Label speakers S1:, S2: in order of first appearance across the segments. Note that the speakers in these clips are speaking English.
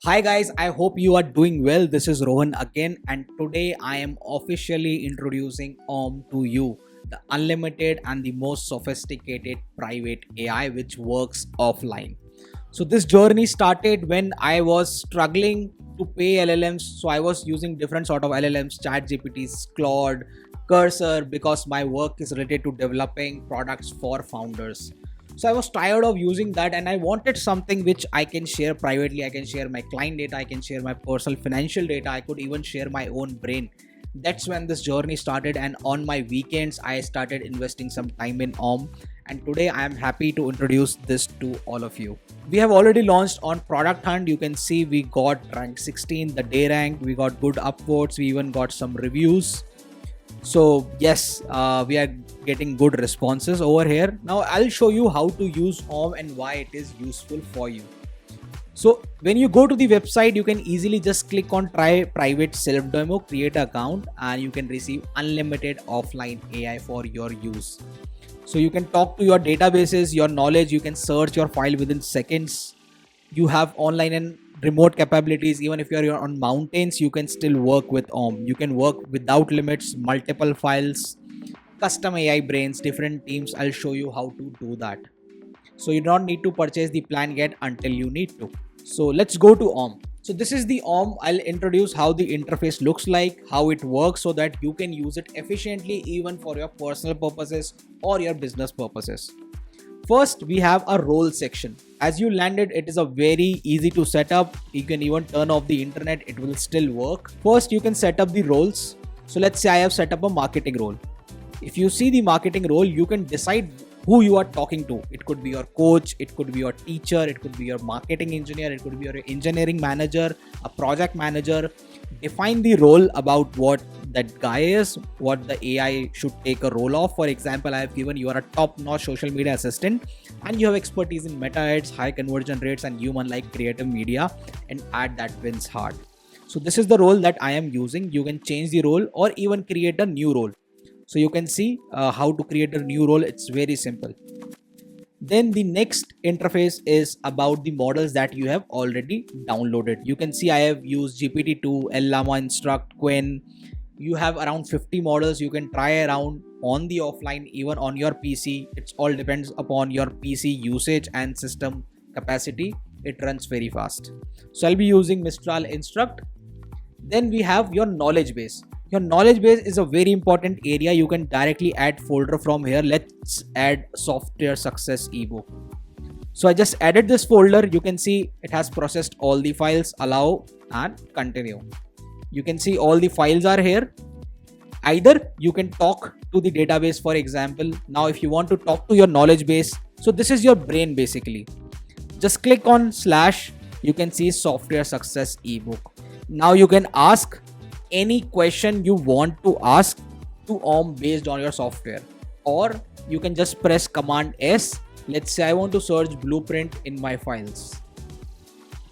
S1: Hi guys, I hope you are doing well. This is Rohan again, and today I am officially introducing to you, the unlimited and the most sophisticated private AI which works offline. So this journey started when I was struggling to pay LLMs. So I was using different sort of LLMs, ChatGPT, Claude, Cursor, because my work is related to developing products for founders. So I was tired of using that and I wanted something which I can share privately. I can share my client data, I can share my personal financial data, I could even share my own brain. That's when this journey started, and on my weekends I started investing some time in and today I am happy to introduce this to all of you. We have already launched on Product Hunt. You can see we got rank 16, the day rank, we got good upvotes, we even got some reviews. So yes, we are getting good responses over here. Now I'll show you how to use and why it is useful for you. So when you go to the website, you can easily just click on try private self demo, create an account, and you can receive unlimited offline AI for your use. So you can talk to your databases, your knowledge, you can search your file within seconds. You have online and remote capabilities. Even if you're on mountains, you can still work with You can work without limits, multiple files, custom AI brains, different teams. I'll show you how to do that. So you don't need to purchase the plan yet until you need to. So let's go to So this is the I'll introduce how the interface looks like, how it works, so that you can use it efficiently even for your personal purposes or your business purposes. First, we have a role section. As you landed, it is a very easy to set up. You can even turn off the internet, it will still work. First, you can set up the roles. So let's say I have set up a marketing role. If you see the marketing role, you can decide who you are talking to. It could be your coach, it could be your teacher, it could be your marketing engineer, it could be your engineering manager, a project manager. Define the role about what that guy is, what the AI should take a role of. For example, I have given you are a top-notch social media assistant and you have expertise in meta ads, high conversion rates, and human-like creative media, and add that wins hard. So this is the role that I am using. You can change the role or even create a new role. So you can see how to create a new role. It's very simple. Then the next interface is about the models that you have already downloaded. You can see I have used GPT-2, Llama, Instruct, Quen. You have around 50 models. You can try around on the offline, even on your PC. It all depends upon your PC usage and system capacity. It runs very fast. So I'll be using Mistral Instruct. Then we have your knowledge base. Your knowledge base is a very important area. You can directly add folder from here. Let's add software success ebook. So I just added this folder. You can see it has processed all the files. Allow and continue. You can see all the files are here. Either you can talk to the database. For example, now if you want to talk to your knowledge base, so this is your brain basically. Just click on / you can see software success ebook. Now you can ask any question you want to ask to based on your software, or you can just press Command S. Let's say I want to search blueprint in my files,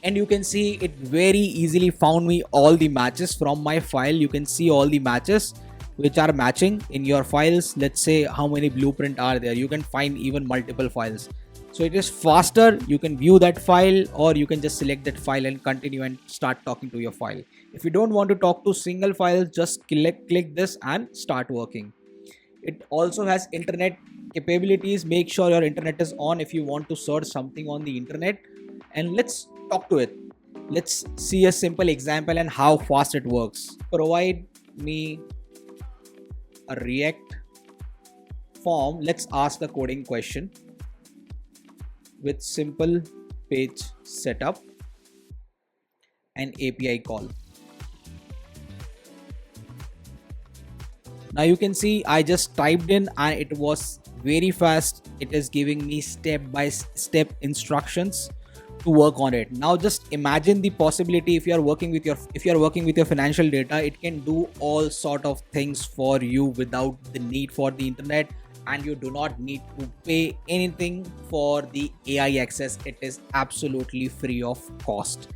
S1: and you can see it very easily found me all the matches from my file. You can see all the matches which are matching in your files. Let's say how many blueprint are there. You can find even multiple files. So it is faster. You can view that file, or you can just select that file and continue and start talking to your file. If you don't want to talk to single file, just click this and start working. It also has internet capabilities. Make sure your internet is on if you want to search something on the internet, and let's talk to it. Let's see a simple example and how fast it works. Provide me a React form. Let's ask a coding question with simple page setup and API call. Now you can see I just typed in and it was very fast. It is giving me step-by-step instructions to work on it. Now just imagine the possibility. If you are working with your financial data, it can do all sort of things for you without the need for the internet, and you do not need to pay anything for the AI access. It is absolutely free of cost.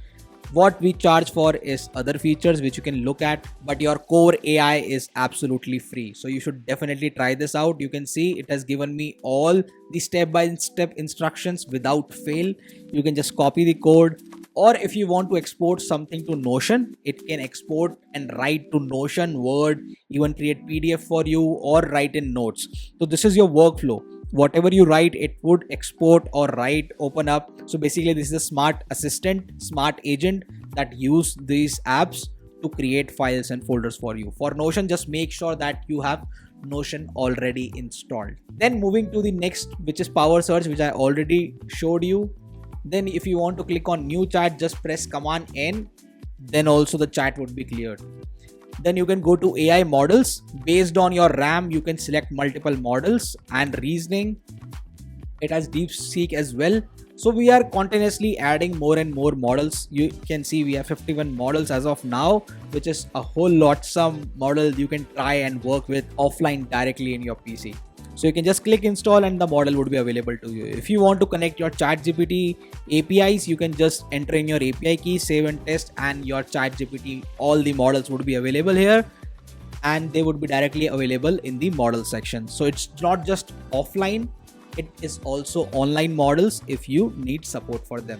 S1: What we charge for is other features which you can look at, but your core AI is absolutely free. So you should definitely try this out. You can see it has given me all the step-by-step instructions without fail. You can just copy the code Or if you want to export something to Notion, it can export and write to Notion, Word, even create PDF for you or write in notes. So this is your workflow. Whatever you write, it would export or write, open up. So basically this is a smart assistant, smart agent that use these apps to create files and folders for you. For Notion, just make sure that you have Notion already installed. Then moving to the next, which is Power Search, which I already showed you. Then if you want to click on new chat, just press Command N, then also the chat would be cleared. Then you can go to AI models. Based on your RAM, you can select multiple models and reasoning. It has DeepSeek as well. So we are continuously adding more and more models. You can see we have 51 models as of now, which is a whole lot. Some models you can try and work with offline directly in your PC. So you can just click install and the model would be available to you. If you want to connect your ChatGPT APIs, you can just enter in your API key, save and test, and your ChatGPT, all the models would be available here and they would be directly available in the model section. So it's not just offline, it is also online models if you need support for them.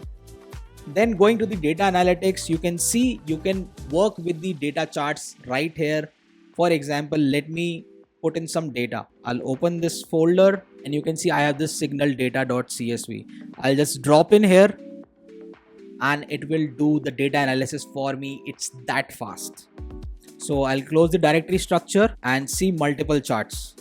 S1: Then going to the data analytics, you can see you can work with the data charts right here. For example, let me put in some data. I'll open this folder and you can see I have this signal data.csv. I'll just drop in here and it will do the data analysis for me. It's that fast. So I'll close the directory structure and see multiple charts.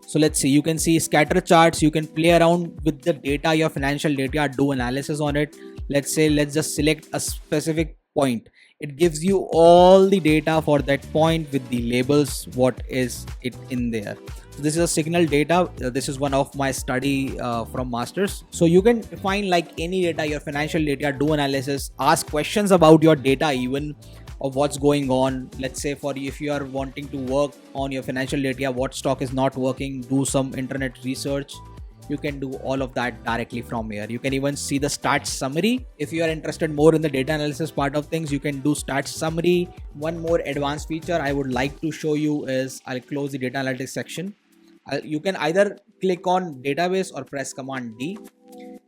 S1: So let's see, you can see scatter charts. You can play around with the data, your financial data, do analysis on it. Let's just select a specific point. It gives you all the data for that point with the labels, what is it in there. So this is a signal data. This is one of my study from masters. So you can find like any data, your financial data, do analysis, ask questions about your data even, of what's going on. Let's say for if you are wanting to work on your financial data, what stock is not working, do some internet research. You can do all of that directly from here. You can even see the stats summary. If you are interested more in the data analysis part of things, you can do stats summary. One more advanced feature I would like to show you is, I'll close the data analytics section. You can either click on database or press Command D.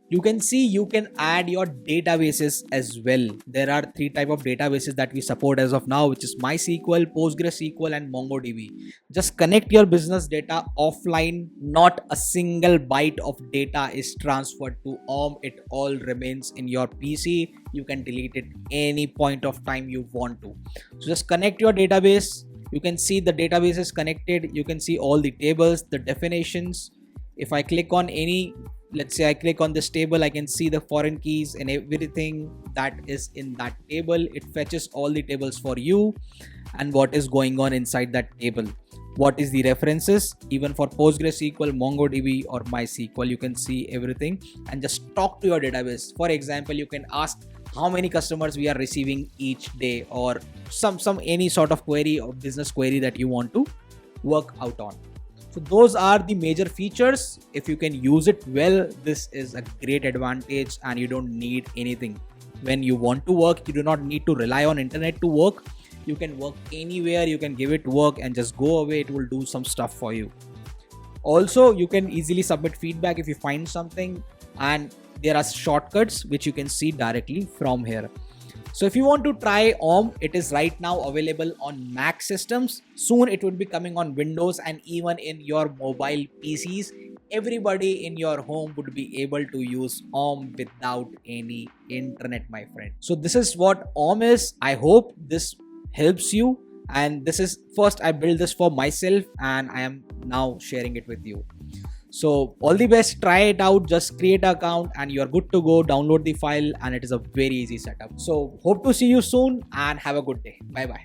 S1: You can see you can add your databases as well. There are 3 types of databases that we support as of now, which is MySQL, PostgreSQL and MongoDB. Just connect your business data offline. Not a single byte of data is transferred to ORM. It all remains in your PC. You can delete it any point of time you want to. So just connect your database. You can see the database is connected. You can see all the tables, the definitions. If I click on any, let's say I click on this table, I can see the foreign keys and everything that is in that table. It fetches all the tables for you and what is going on inside that table. What is the references, even for PostgreSQL, MongoDB or MySQL, you can see everything and just talk to your database. For example, you can ask how many customers we are receiving each day, or some any sort of query or business query that you want to work out on. So those are the major features. If you can use it well, this is a great advantage and you don't need anything. When you want to work, you do not need to rely on internet to work. You can work anywhere, you can give it work and just go away. It will do some stuff for you. Also, you can easily submit feedback if you find something, and there are shortcuts which you can see directly from here. So if you want to try ORM, it is right now available on Mac systems. Soon it would be coming on Windows and even in your mobile PCs. Everybody in your home would be able to use ORM without any internet, my friend. So this is what ORM is. I hope this helps you. And this is first I built this for myself and I am now sharing it with you. So all the best, try it out, just create an account and you're good to go. Download the file and it is a very easy setup. So hope to see you soon and have a good day. Bye bye.